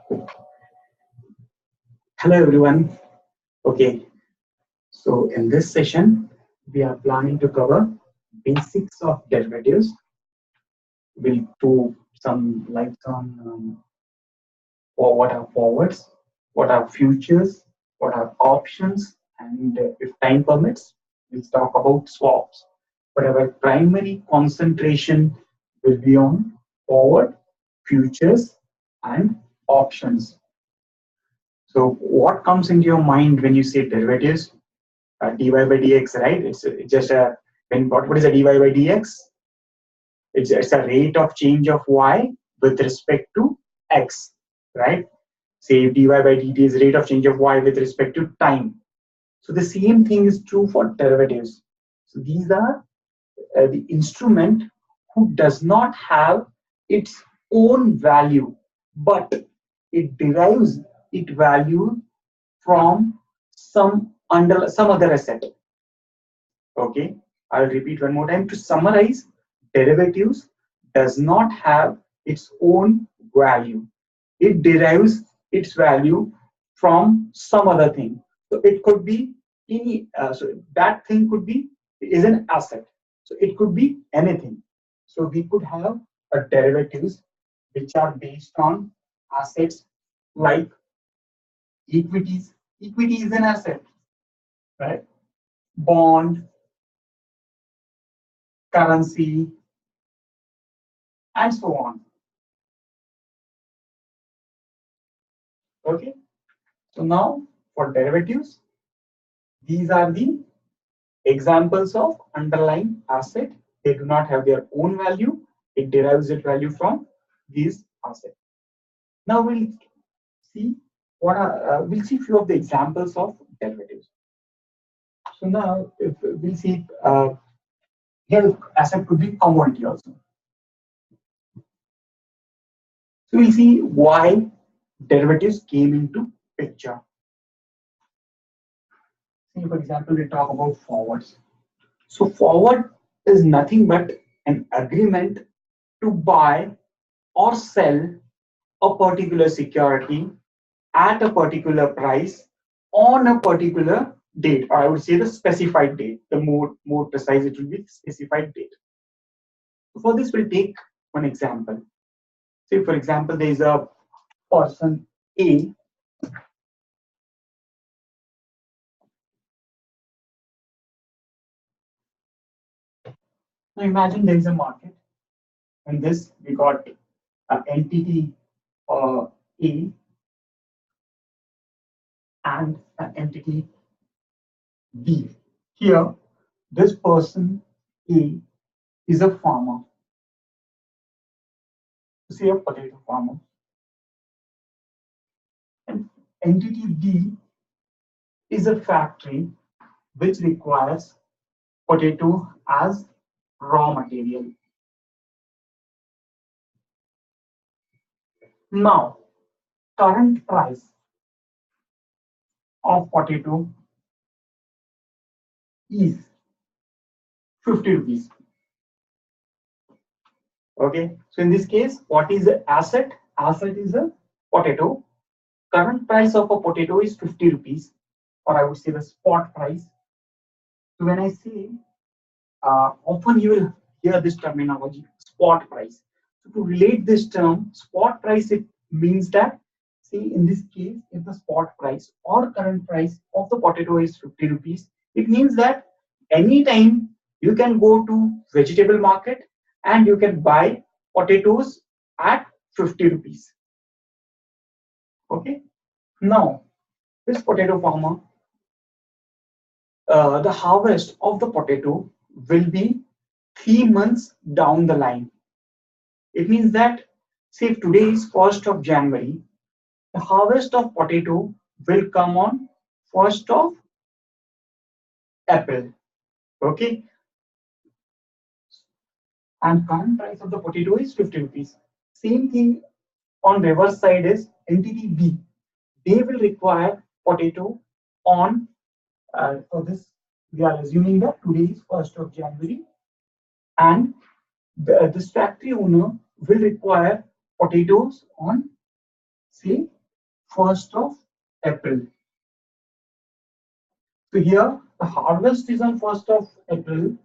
Hello everyone. Okay, so in this session, we are planning to cover basics of derivatives. We'll do some lights on what are forwards, what are futures, what are options, and if time permits, we'll talk about swaps. But our primary concentration will be on forward, futures, and options. So, what comes into your mind when you say derivatives? Dy by dx, right? It's just a what is a dy by dx? It's a rate of change of y with respect to x, right? Say dy by dt is rate of change of y with respect to time. So the same thing is true for derivatives. So these are the instrument who does not have its own value, but it derives its value from some other asset. Okay, I'll repeat one more time. To summarize, derivatives does not have its own value. It derives its value from some other thing. So it could be any. So that thing could be is an asset. So it could be anything. So we could have a derivatives which are based on assets like equities. Equity is an asset, right? Bond, currency, and so on. Okay, so now for derivatives, these are the examples of underlying asset. They do not have their own value. It derives its value from these assets. Now we'll see we'll see few of the examples of derivatives. So now if we'll see here asset could be commodity also. So we'll see why derivatives came into picture. See, for example, we talk about forwards. So forward is nothing but an agreement to buy or sell a particular security at a particular price on a particular date, or I would say the specified date. The more precise it will be, specified date. For this, we'll take one example. Say, for example, there is a person A. Now imagine there is a market. In this, we got an entity A and an entity B. Here, this person A is a farmer, say a potato farmer, and entity B is a factory which requires potato as raw material. Now, current price of potato is 50 rupees. Okay, so in this case, what is the asset? Asset is a potato. Current price of a potato is 50 rupees, or I would say the spot price. So when I say, often you will hear this terminology, spot price. So to relate this term, spot price, it means that, see, in this case, if the spot price or current price of the potato is 50 rupees, it means that anytime you can go to vegetable market and you can buy potatoes at 50 rupees. Okay. Now, this potato farmer, the harvest of the potato will be 3 months down the line. It means that, say, if today is 1st of January, the harvest of potato will come on 1st of April. Okay. And current price of the potato is 50 rupees. Same thing on reverse side is entity B. They will require potato on, for this, we are assuming that today is 1st of January, and this factory owner will require potatoes on, say, 1st of April. So here the harvest is on 1st of April.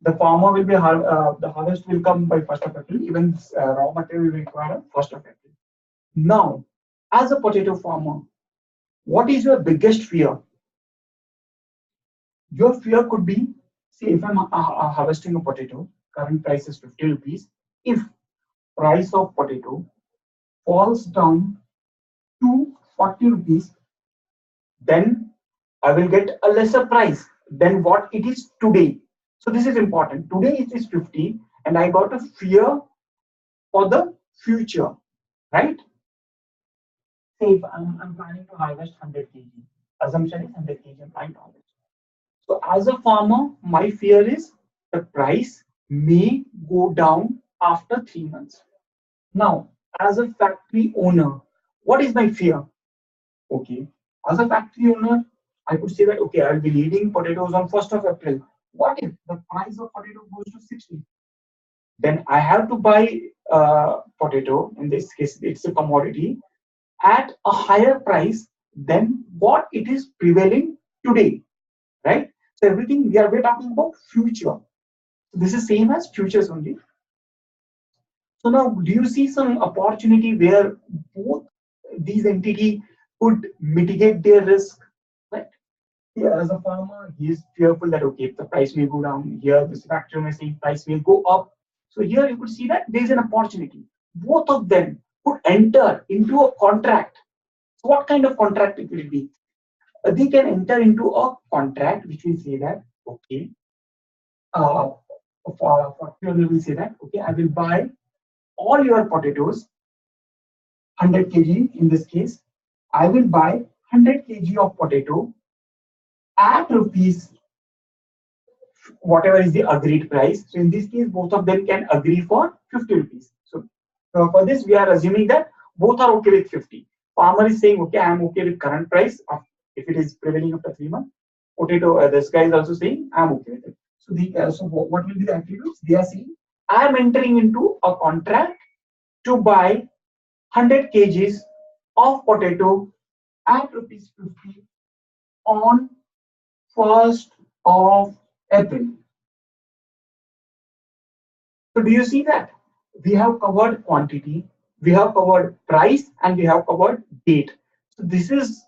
The farmer will be the harvest will come by 1st of April. Even raw material will require on 1st of April. Now, as a potato farmer, what is your biggest fear? Your fear could be, see, if I'm harvesting a potato, current price is 50 rupees. If price of potato falls down to 40 rupees, then I will get a lesser price than what it is today. So this is important. Today it is 50 and I got a fear for the future, right? Say if I'm planning to harvest 100 kg. Assumption is 100 kg I'm planning to harvest. So as a farmer, my fear is the price may go down after 3 months. Now, as a factory owner, what is my fear? Okay, as a factory owner, I could say that, okay, I'll be needing potatoes on 1st of April. What if the price of potato goes to 60? Then I have to buy potato, in this case, it's a commodity, at a higher price than what it is prevailing today, right? So everything we're talking about future. So this is same as futures only. So now, do you see some opportunity where both these entities could mitigate their risk? Right? Here, as a farmer, he is fearful that, okay, if the price may go down. Here, this factory may say price will go up. So here you could see that there is an opportunity. Both of them could enter into a contract. So what kind of contract it will be? They can enter into a contract which will say that, okay, for fuel will say that, okay, I will buy all your potatoes, 100 kg in this case. I will buy 100 kg of potato at rupees whatever is the agreed price. So in this case, both of them can agree for 50 rupees. So for this, we are assuming that both are okay with 50. Farmer is saying, okay, I am okay with current price of if it is prevailing after 3 months. Potato, this guy is also saying, I am okay with it. So what will be the attributes? They are saying, I am entering into a contract to buy 100 kgs of potato at rupees 50 on 1st of April. So do you see that? We have covered quantity, we have covered price, and we have covered date. So this is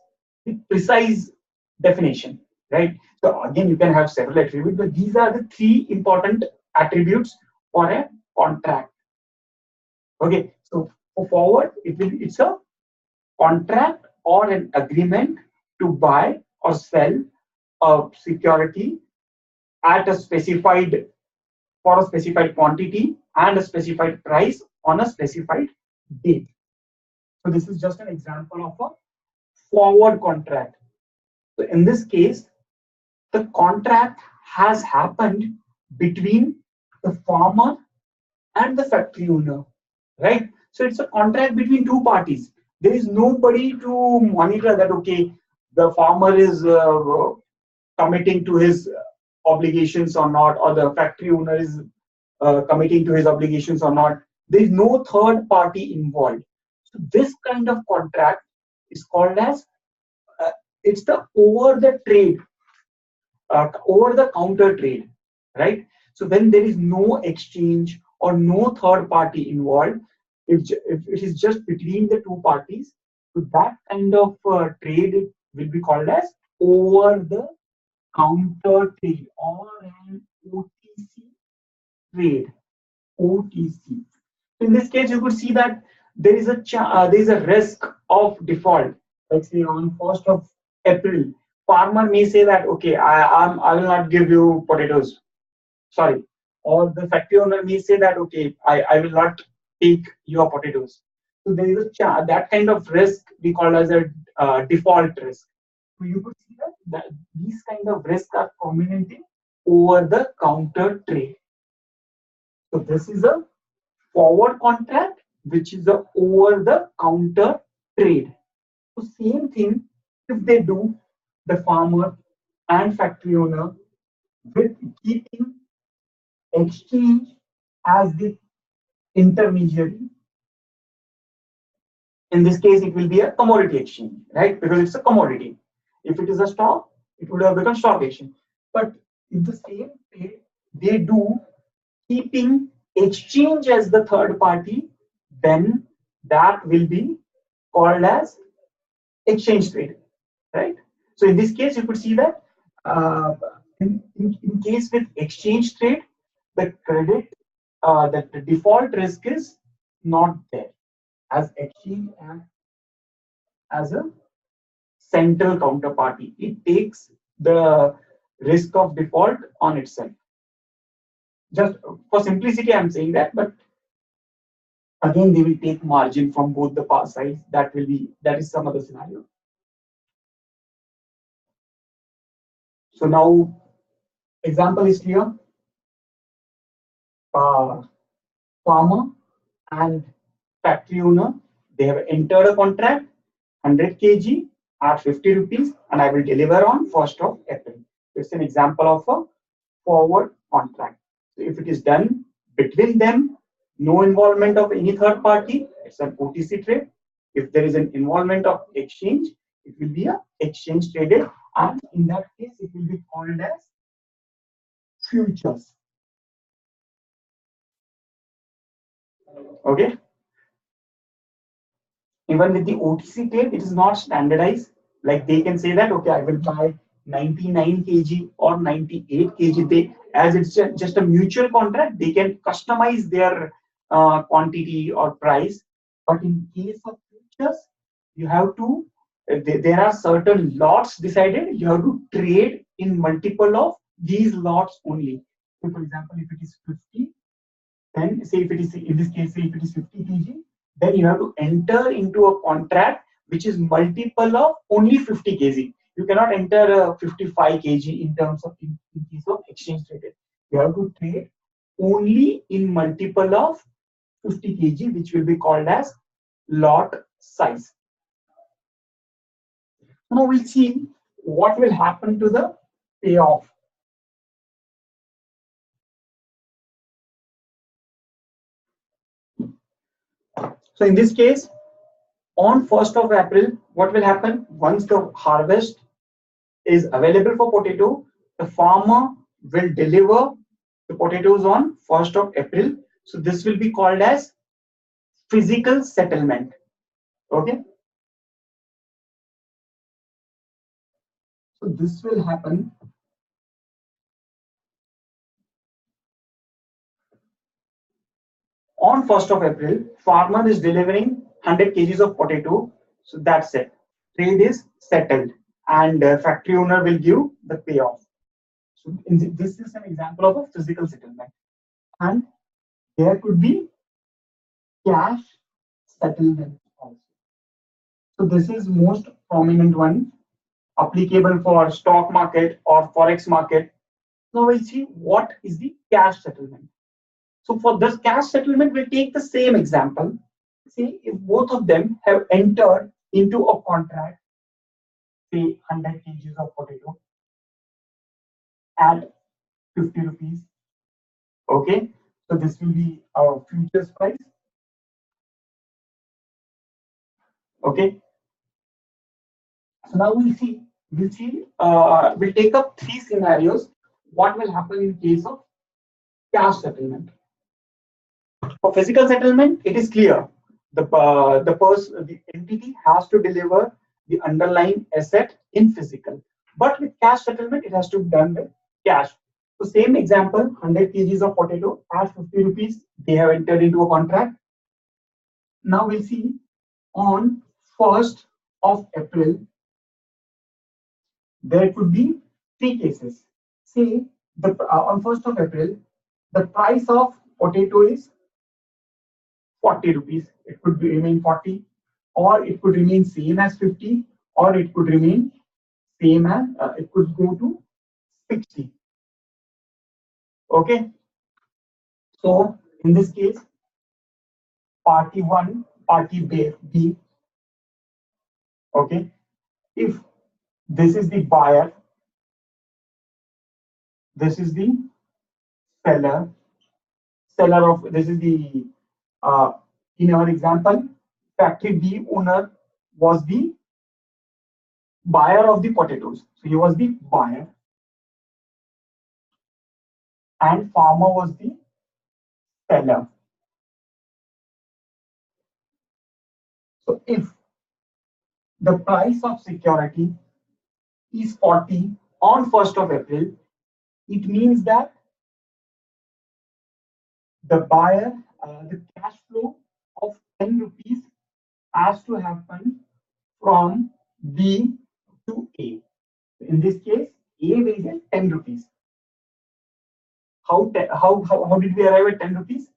the precise definition, right? So again, you can have several attributes, but these are the 3 important attributes for a contract. Okay, so for forward, it's a contract or an agreement to buy or sell a security at a specified for a specified quantity and a specified price on a specified date. So this is just an example of a forward contract. So in this case, the contract has happened between the farmer and the factory owner, right? So it's a contract between 2 parties. There is nobody to monitor that, okay, the farmer is committing to his obligations or not, or the factory owner is committing to his obligations or not. There is no third party involved. So this kind of contract is called as it's the over the trade, over the counter trade, right? So when there is no exchange or no third party involved, if it is just between the 2 parties, so that kind of trade will be called as over the counter trade or an OTC trade. OTC. In this case, you could see that there is a risk of default. Let's say on 1st of April, farmer may say that, okay, I will not give you potatoes. Sorry. Or the factory owner may say that, okay, I will not take your potatoes. So there is that kind of risk we call as a default risk. So you could see that these kind of risks are prominent in over the counter trade. So this is a forward contract, which is a over the counter trade. So same thing if they do, the farmer and factory owner, with keeping exchange as the intermediary, In this case, it will be a commodity exchange, right? Because it's a commodity. If it is a stock, it would have become stock exchange. But if the same trade they do keeping exchange as the third party, then that will be called as exchange trade, right? So in this case, you could see that in case with exchange trade, the credit, that the default risk is not there, as exchange acts as a central counterparty. It takes the risk of default on itself. Just for simplicity, I'm saying that, but again, they will take margin from both the sides. That is some other scenario. So now, example is clear. Farmer and factory owner, they have entered a contract 100 kg at 50 rupees, and I will deliver on 1st of April. It's an example of a forward contract. So if it is done between them, no involvement of any third party, it's an OTC trade. If there is an involvement of exchange, it will be a exchange traded, and in that case, it will be called as futures. Okay. Even with the OTC trade, it is not standardized. Like they can say that, okay, I will buy 99 kg or 98 kg. They, as it's just a mutual contract, they can customize their quantity or price. But in case of futures, you have to, there are certain lots decided. You have to trade in multiple of these lots only. So for example, if it is 50, then say if it is, in this case, say if it is 50 kg, then you have to enter into a contract which is multiple of only 50 kg. You cannot enter 55 kg in terms of in case of exchange traded. You have to trade only in multiple of 50 kg, which will be called as lot size. Now we'll see what will happen to the payoff. So in this case, on 1st of April, what will happen? Once the harvest is available for potato, the farmer will deliver the potatoes on 1st of April. So this will be called as physical settlement. Okay. So this will happen on 1st of April. Farmer is delivering 100 kgs of potato. So that's it. Trade is settled, and factory owner will give the payoff. So this is an example of a physical settlement, and there could be cash settlement also. So this is most prominent one, applicable for stock market or forex market. Now we'll see what is the cash settlement. So for this cash settlement, we'll take the same example. See if both of them have entered into a contract, say 100 kgs of potato at 50 rupees. Okay, so this will be our futures price. Okay, so now we'll take up 3 scenarios. What will happen in case of cash settlement? For physical settlement, it is clear. The entity has to deliver the underlying asset in physical. But with cash settlement, it has to be done with cash. So same example, 100 kgs of potato at 50 rupees. They have entered into a contract. Now we'll see on 1st of April, there could be 3 cases. Say on 1st of April, the price of potato is 40 rupees. It could remain 40, or it could remain same as 50, or it could remain same as it could go to 60. Okay. So in this case, party 1, party B. Okay. If this is the buyer, this is the seller of, this is the in our example, factory B owner was the buyer of the potatoes. So he was the buyer and farmer was the seller. So if the price of security is 40 on 1st of April, it means that the buyer, the cash flow of 10 rupees has to happen from B to A. In this case, A will get 10 rupees. How did we arrive at 10 rupees?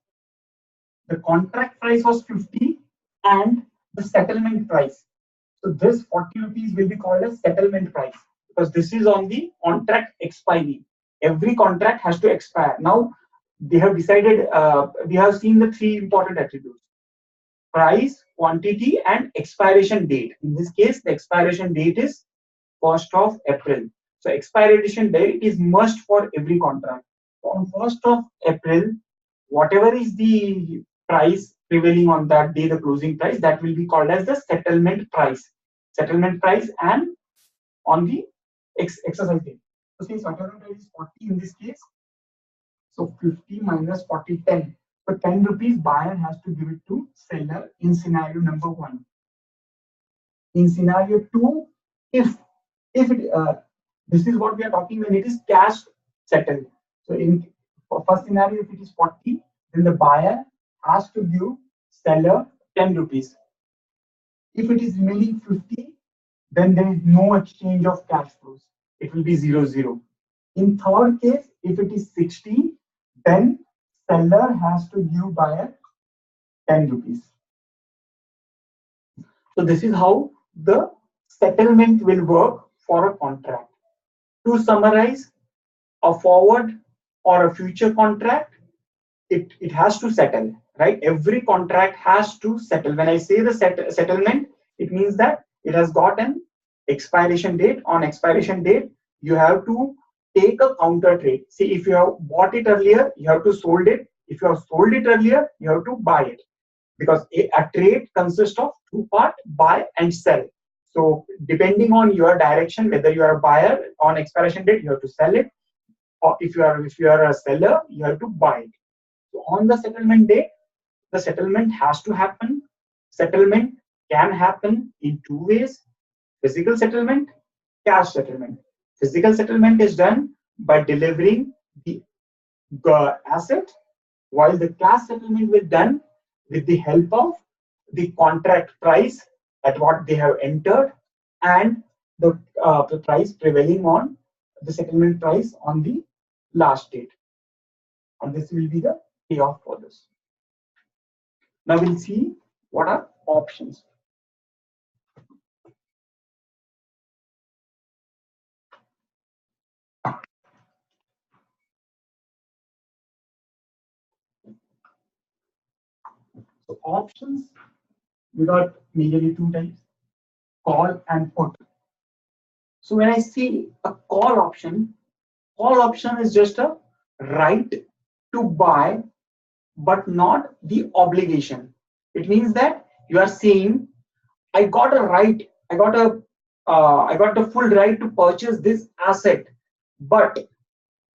The contract price was 50 and the settlement price. So this 40 rupees will be called as settlement price because this is on the contract expiry. Every contract has to expire. Now they have decided, we have seen the three important attributes: price, quantity, and expiration date. In this case, the expiration date is 1st of April. So expiration date is must for every contract. On 1st of April, whatever is the price prevailing on that day, the closing price, that will be called as the settlement price. Settlement price and on the exercise date. So since settlement price is 40 in this case, so 50 minus 40, 10. So 10 rupees buyer has to give it to seller in scenario number 1. In scenario 2, if it, this is what we are talking when it is cash settled. So in first scenario, if it is 40, then the buyer has to give seller 10 rupees. If it is remaining 50, then there is no exchange of cash flows. It will be 0-0. In third case, if it is 60, then seller has to give buyer 10 rupees. So this is how the settlement will work for a contract. To summarize, a forward or a future contract, it has to settle, right? Every contract has to settle. When I say the settlement, it means that it has got an expiration date. On expiration date, you have to take a counter trade. See, if you have bought it earlier, you have to sold it. If you have sold it earlier, you have to buy it. Because a trade consists of two parts, buy and sell. So depending on your direction, whether you are a buyer on expiration date, you have to sell it, or if you are a seller, you have to buy it. So on the settlement date, the settlement has to happen. Settlement can happen in two ways: physical settlement, cash settlement. Physical settlement is done by delivering the asset, while the cash settlement will be done with the help of the contract price at what they have entered and the price prevailing on the settlement price on the last date. And this will be the payoff for this. Now we'll see what are options. So options, we got majorly two types: call and put. So when I see a call option is just a right to buy, but not the obligation. It means that you are saying, I got a right, I got the full right to purchase this asset, but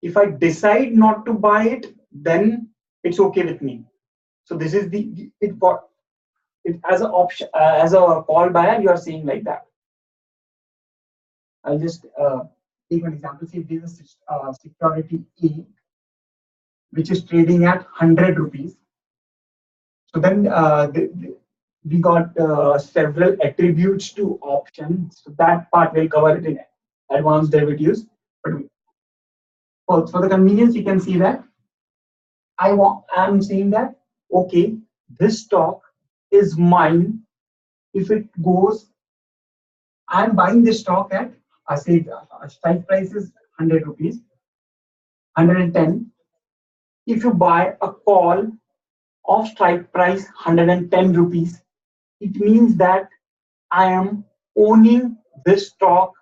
if I decide not to buy it, then it's okay with me. So this is it as an option, as a call buyer, you are saying like that. I'll just take an example. See, if there is a security A, which is trading at 100 rupees. So then we got several attributes to options. So that part we'll cover it in advanced derivatives. But for the convenience, you can see that I'm saying that, okay, this stock is mine. If it goes, I'm buying this stock at, I say strike price is 100 rupees, 110. If you buy a call of strike price 110 rupees, it means that I am owning this stock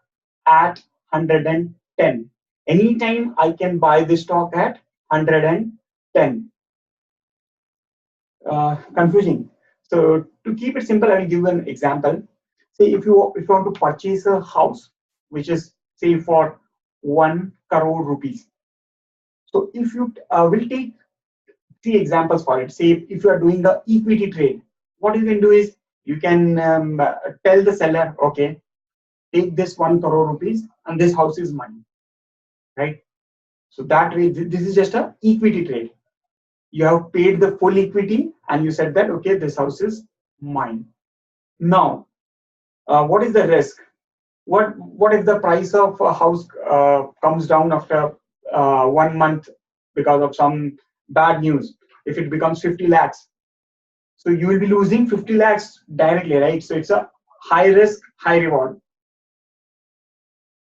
at 110. Anytime I can buy this stock at 110. Confusing. So to keep it simple, I will give an example. Say if you want to purchase a house, which is say for 1 crore rupees. So if you will take 3 examples for it. Say if you are doing the equity trade, what you can do is you can tell the seller, okay, take this 1 crore rupees and this house is mine, right? So that way, this is just a equity trade. You have paid the full equity and you said that, okay, this house is mine. Now, what is the risk? What if the price of a house comes down after 1 month because of some bad news? If it becomes 50 lakhs, so you will be losing 50 lakhs directly, right? So it's a high risk, high reward.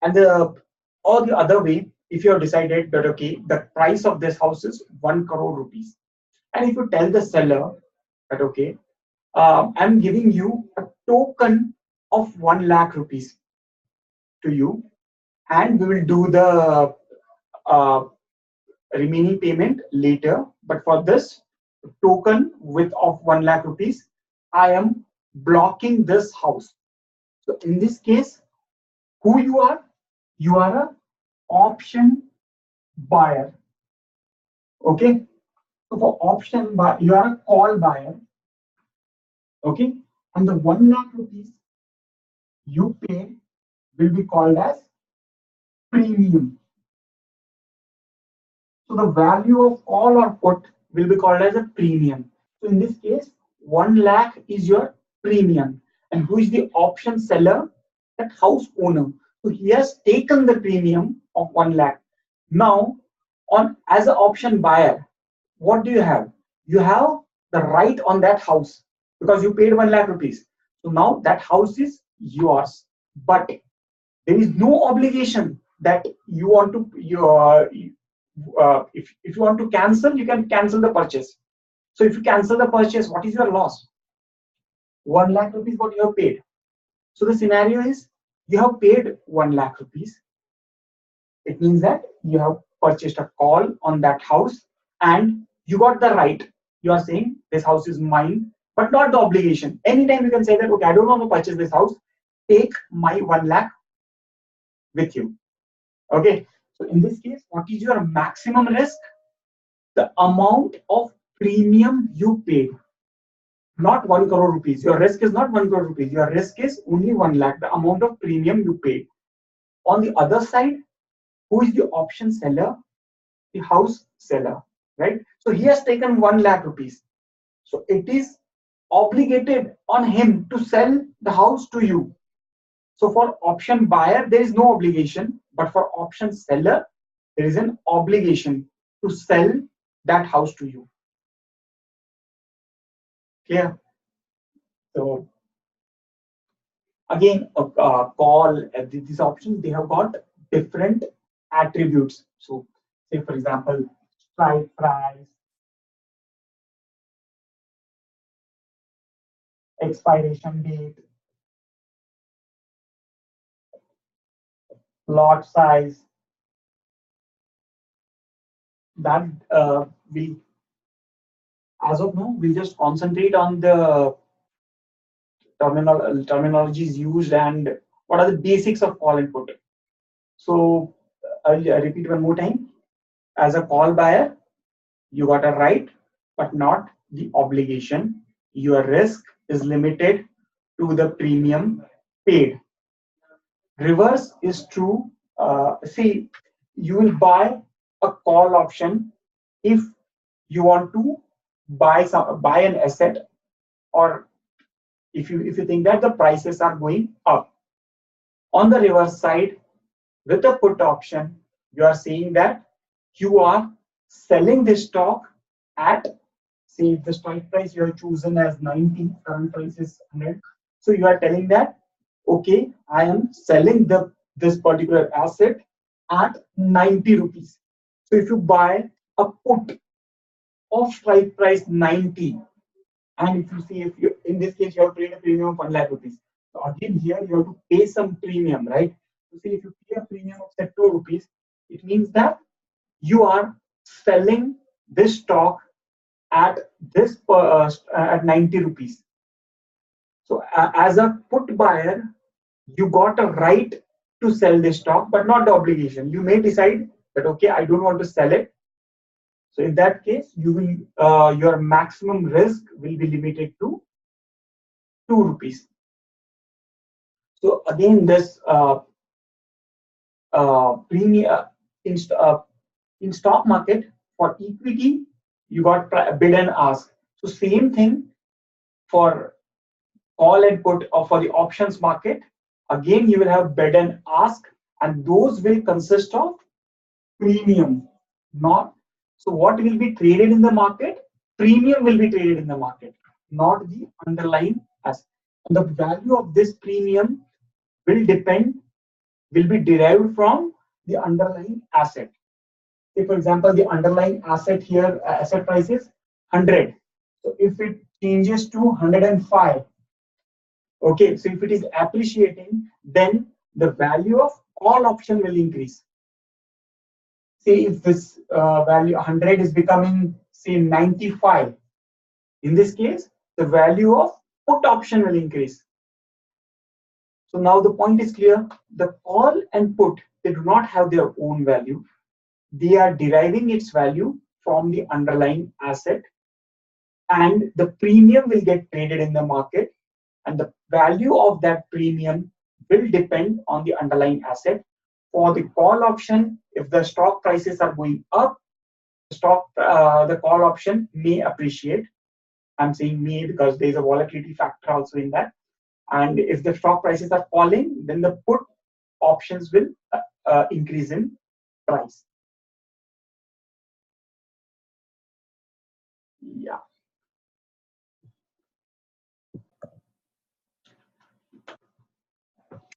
And or the other way, if you have decided that, okay, the price of this house is 1 crore rupees, and if you tell the seller that, okay, I'm giving you a token of 1 lakh rupees to you, and we will do the uh, remaining payment later. But for this token of 1 lakh rupees, I am blocking this house. So in this case, who you are? You are a option buyer. Okay. So for option buyer, you are a call buyer. Okay. And the 1 lakh rupees you pay will be called as premium. So the value of call or put will be called as a premium. So in this case, 1 lakh is your premium. And who is the option seller? That house owner. So he has taken the premium of 1 lakh. Now, as an option buyer, what do you have? You have the right on that house because you paid 1 lakh rupees. So now that house is yours. But there is no obligation that you want to if you want to cancel, you can cancel the purchase. So if you cancel the purchase, what is your loss? 1 lakh rupees what you have paid. So the scenario is you have paid 1 lakh rupees. It means that you have purchased a call on that house and you got the right. You are saying this house is mine, but not the obligation. Anytime you can say that, okay, I don't want to purchase this house. Take my 1 lakh with you. Okay. So in this case, what is your maximum risk? The amount of premium you paid, not 1 crore rupees. Your risk is not 1 crore rupees. Your risk is only 1 lakh, the amount of premium you paid. On the other side, who is the option seller? The house seller, right? So he has taken 1 lakh rupees. So it is obligated on him to sell the house to you. So for option buyer, there is no obligation, but for option seller, there is an obligation to sell that house to you. Clear? So again, call these options, they have got different attributes. So say for example, strike price, expiration date, lot size. That we, as of now, we'll just concentrate on the terminologies used and what are the basics of call and put. So I'll repeat one more time. As a call buyer, you got a right, but not the obligation. Your risk is limited to the premium paid. Reverse is true. See, you will buy a call option if you want to buy an asset, or if you think that the prices are going up. On the reverse side, with a put option, you are saying that you are selling this stock at, say, the strike price you have chosen as 90, current price is 100. So you are telling that, okay, I am selling this particular asset at 90 rupees. So if you buy a put of strike price 90, and if you see, if you, in this case, you have paid a premium of 1 lakh rupees. So again, here you have to pay some premium, right? So see, if you pay a premium of say 2 rupees, it means that you are selling this stock at at 90 rupees. So as a put buyer, you got a right to sell this stock, but not the obligation. You may decide that, okay, I don't want to sell it. So in that case, you will your maximum risk will be limited to 2 rupees. So again, this premium in stock market for equity, you got bid and ask. So same thing for call and put, or for the options market. Again, you will have bid and ask, and those will consist of premium. Not so what will be traded in the market? Premium will be traded in the market, not the underlying asset. And the value of this premium will be derived from the underlying asset. Say for example, the underlying asset here, asset price is 100. So if it changes to 105, okay, so if it is appreciating, then the value of call option will increase. Say if this value 100 is becoming, say, 95, in this case, the value of put option will increase. So now the point is clear. The call and put, they do not have their own value. They are deriving its value from the underlying asset, and the premium will get traded in the market, and the value of that premium will depend on the underlying asset. For the call option, if the stock prices are going up, the call option may appreciate. I'm saying may because there is a volatility factor also in that. And if the stock prices are falling, then the put options will increase in price. Yeah.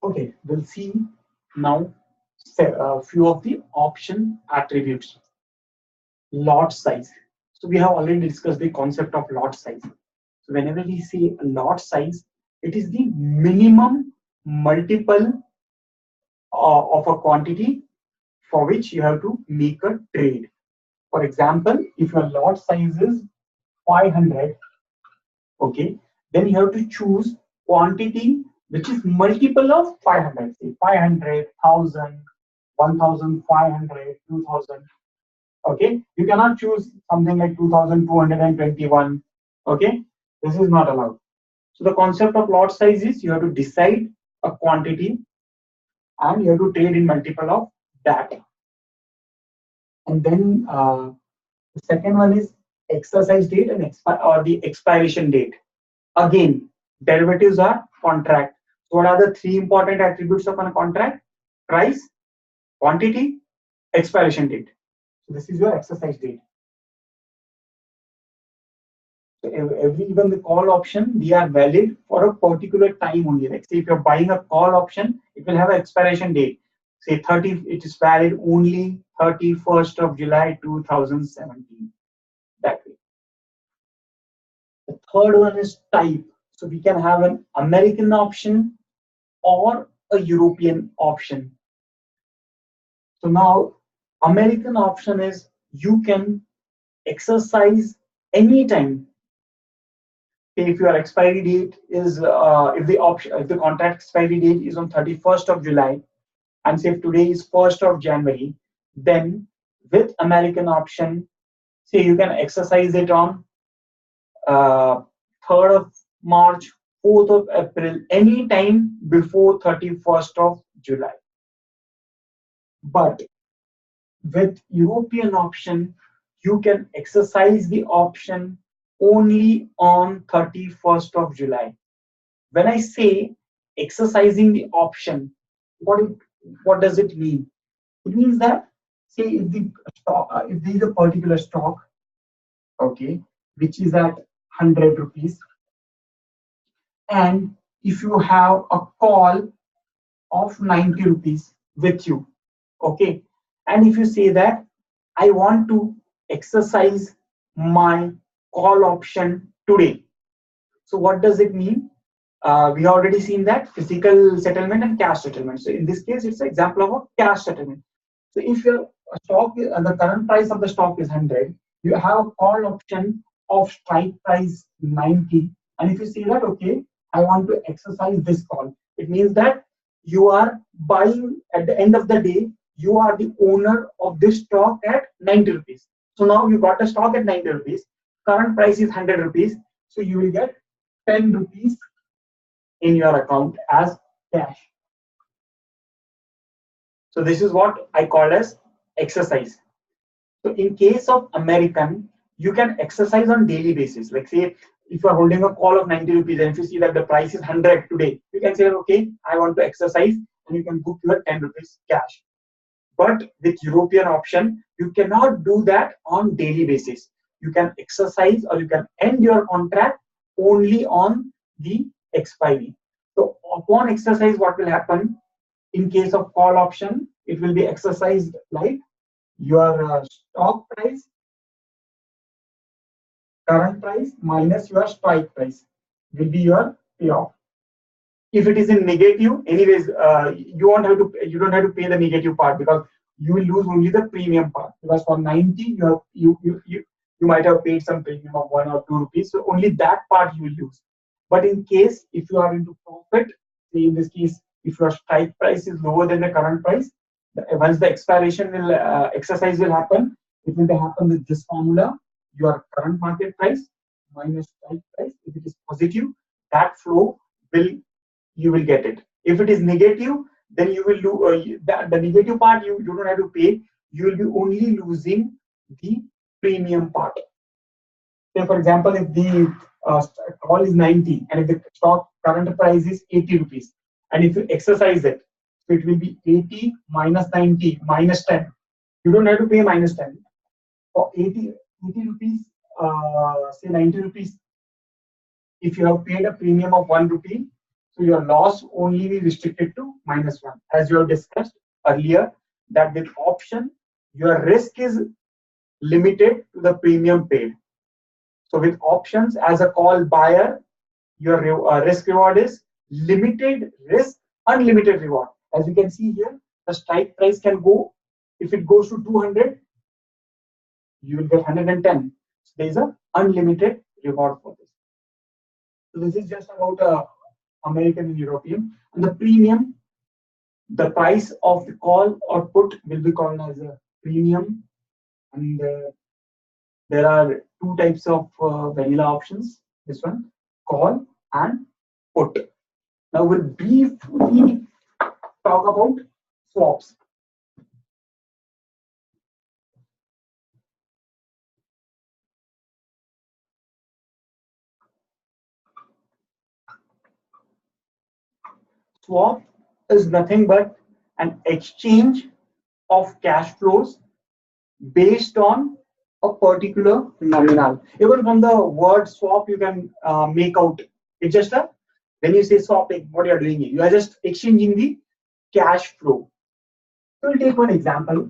Okay, we'll see now a few of the option attributes. Lot size. So we have already discussed the concept of lot size. So whenever we say lot size, it is the minimum multiple of a quantity for which you have to make a trade. For example, if your lot size is 500, okay, then you have to choose quantity which is multiple of 500, say 500, 1000, 1500, 2000. Okay, you cannot choose something like 2221. Okay, this is not allowed. So the concept of lot size is you have to decide a quantity and you have to trade in multiple of that. And then the second one is exercise date and the expiration date. Again, derivatives are contract. So what are the three important attributes of a contract? Price, quantity, expiration date. So this is your exercise date. So even the call option, they are valid for a particular time only. Like say if you're buying a call option, it will have an expiration date. Say 30, it is valid only 31st of July 2017. That way. The third one is type. So we can have an American option or a European option. So now American option is you can exercise anytime. If your expiry date is if the contract expiry date is on 31st of July, and say if today is 1st of January, then with American option, say you can exercise it on 3rd of March, 4th of April, any time before 31st of July. But with European option, you can exercise the option only on 31st of July. When I say exercising the option, what does it mean? It means that, say, if there is a particular stock, okay, which is at 100 rupees, and if you have a call of 90 rupees with you, okay, and if you say that I want to exercise my call option today, so what does it mean? We have already seen that physical settlement and cash settlement. So in this case, it's an example of a cash settlement. So if your stock, the current price of the stock is 100, you have a call option of strike price 90, and if you see that, okay, I want to exercise this call. It means that you are buying at the end of the day, you are the owner of this stock at 90 rupees. So now you got a stock at 90 rupees, current price is 100 rupees. So you will get 10 rupees in your account as cash. So this is what I call as exercise. So in case of American, you can exercise on daily basis. Like say, if you are holding a call of 90 rupees and if you see that the price is 100 today, you can say, okay, I want to exercise, and you can book your 10 rupees cash. But with European option, you cannot do that on daily basis. You can exercise or you can end your contract only on the expiry. So upon exercise, what will happen? In case of call option, it will be exercised like your stock price, current price minus your strike price will be your payoff. If it is in negative, anyways, you don't have to pay the negative part, because you will lose only the premium part, because for 90 you might have paid some premium of 1 or 2 rupees, so only that part you will lose. But in case if you are into profit, say in this case, if your strike price is lower than the current price, once the expiration will exercise will happen, it will happen with this formula: your current market price minus strike price. If it is positive, that flow you will get it. If it is negative, then you will lose the negative part. You don't have to pay. You will be only losing the premium part. Say for example, if the call is 90 and if the stock current price is 80 rupees, and if you exercise it, so it will be 80 minus 90 minus 10. You don't have to pay minus 10. For 80 rupees, say 90 rupees, if you have paid a premium of 1 rupee, so your loss only be restricted to -1. As you have discussed earlier, that with option, your risk is limited to the premium paid. So with options as a call buyer, your risk reward is limited risk, unlimited reward. As you can see here, the strike price can go, if it goes to 200, you will get 110. So there is a unlimited reward for this. So this is just about American and European. And the premium, the price of the call or put will be called as a premium. And there are two types of vanilla options. This one, call and put. Now we'll briefly talk about swaps. Swap is nothing but an exchange of cash flows based on a particular nominal. Even from the word swap, you can make out it's just a, when you say swapping, what you are doing, you are just exchanging the cash flow. So we'll take one example.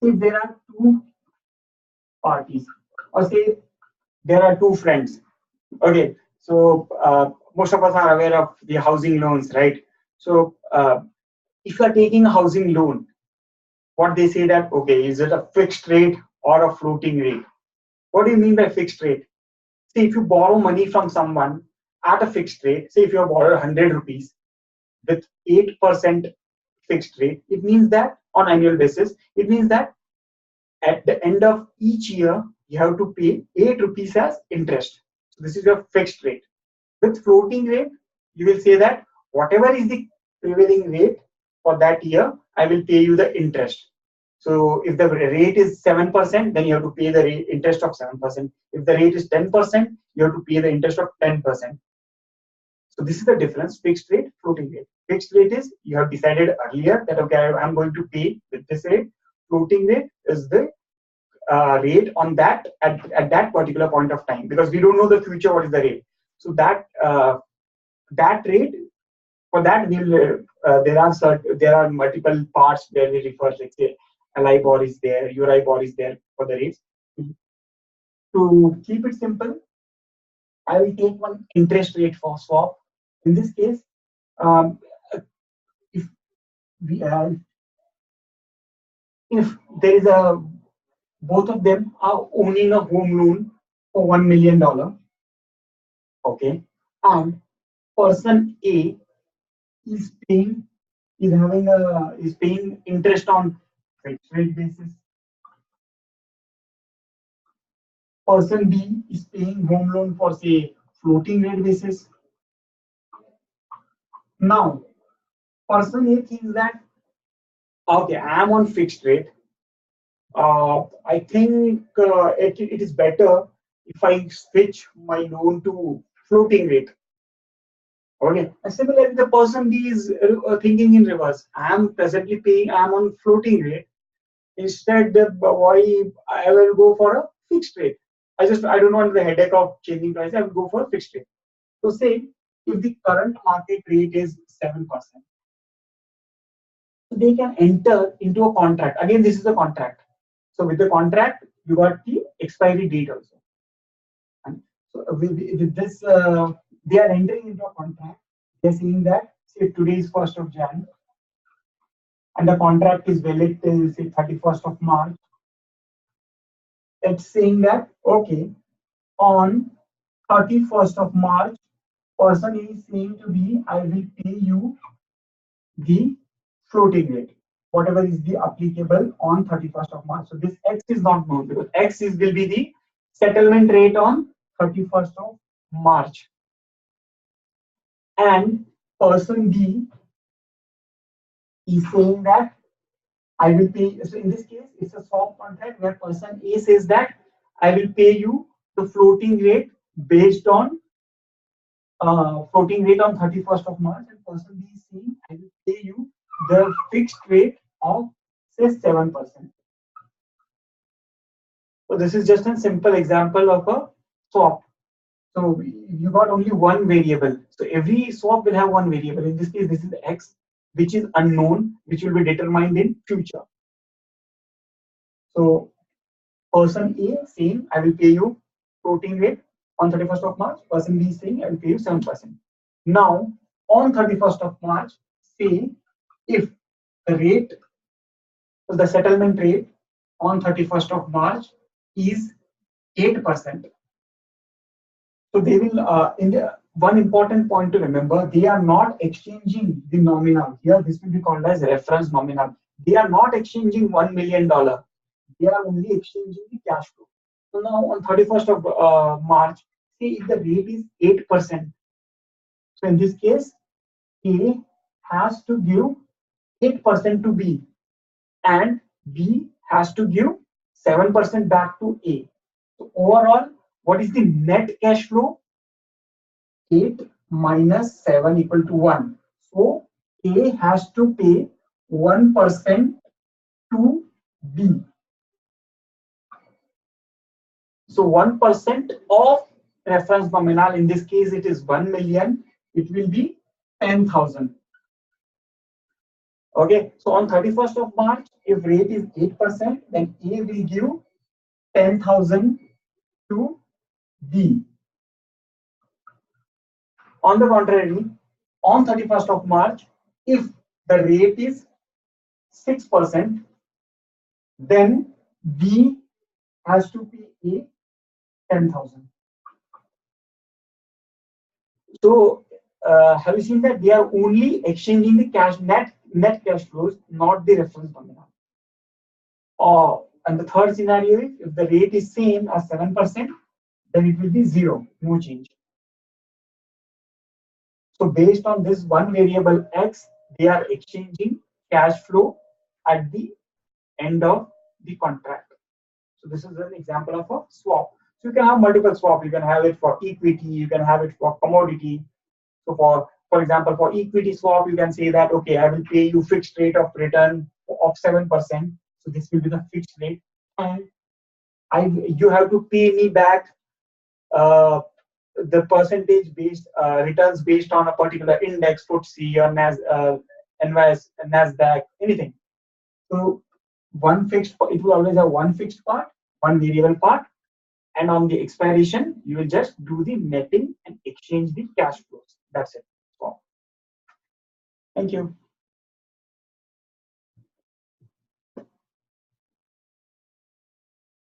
If there are two parties, or say there are two friends. Okay, so most of us are aware of the housing loans, right? So if you are taking a housing loan, what they say that, okay, is it a fixed rate or a floating rate? What do you mean by fixed rate? See, if you borrow money from someone at a fixed rate, say if you have borrowed 100 rupees with 8% fixed rate, it means that on annual basis, it means that at the end of each year, you have to pay 8 rupees as interest. So this is your fixed rate. With floating rate, you will say that whatever is the prevailing rate for that year, I will pay you the interest. So if the rate is 7%, then you have to pay the interest of 7%. If the rate is 10%, you have to pay the interest of 10%. So this is the difference: fixed rate, floating rate. Fixed rate is you have decided earlier that, okay, I'm going to pay with this rate. Floating rate is the rate on that at that particular point of time, because we don't know the future what is the rate. So that that rate, for that there are multiple parts where we refer, like say LIBOR is there, EURIBOR is there for the rates. To keep it simple, I will take one interest rate for swap. In this case, if there is a, both of them are owning a home loan for $1 million. Okay, and person A is paying is paying interest on fixed rate basis. Person B is paying home loan for say floating rate basis. Now, person A thinks that okay, I am on fixed rate. I think it is better if I switch my loan to floating rate. Okay. And similarly, the person B is thinking in reverse. I am presently paying. I am on floating rate. Instead, why I will go for a fixed rate. I don't want the headache of changing price. I will go for a fixed rate. So say if the current market rate is 7%, so they can enter into a contract. Again, this is a contract. So with the contract, you got the expiry date also. And so with this, they are entering into a contract. They're saying that say today is 1st of Jan, and the contract is valid till say 31st of March. It's saying that okay, on 31st of March, person is saying to be I will pay you the floating rate, whatever is the applicable on 31st of March. So this X is not known because X will be the settlement rate on 31st of March. And person B is saying that I will pay. So in this case, it's a swap contract where person A says that I will pay you the floating rate based on floating rate on 31st of March, and person B is saying I will pay you the fixed rate of say 7%. So this is just a simple example of a swap. So you got only one variable. So every swap will have one variable. In this case, this is X, which is unknown, which will be determined in future. So person A saying I will pay you floating rate on 31st of March. Person B is saying I will pay you 7%. Now on 31st of March, say if the rate, the settlement rate on 31st of March is 8%. So they will, in the one important point to remember, they are not exchanging the nominal. Here, this will be called as reference nominal. They are not exchanging $1 million. They are only exchanging the cash flow. So now on 31st of March, see if the rate is 8%. So in this case, A has to give 8% to B, and B has to give 7% back to A. So overall, what is the net cash flow? 8 minus 7 equal to 1. So A has to pay 1% to B. So 1% of reference nominal, in this case it is 1 million, it will be 10,000. Okay, so on 31st of March, if rate is 8%, then A will give 10,000 to B. On the contrary, on 31st of March, if the rate is 6%, then B has to pay A 10,000. So have you seen that they are only exchanging the cash net cash flows, not the reference nominal? And the third scenario is if the rate is same as 7%, then it will be 0, no change. So based on this one variable X, they are exchanging cash flow at the end of the contract. So this is an example of a swap. So you can have multiple swap. You can have it for equity. You can have it for commodity. So for example, for equity swap, you can say that, okay, I will pay you fixed rate of return of 7%. So this will be the fixed rate. And you have to pay me back the percentage based returns based on a particular index, FTSE or NASDAQ, anything. So it will always have one fixed part, one variable part, and on the expiration, you will just do the netting and exchange the cash flows. That's it. So, thank you.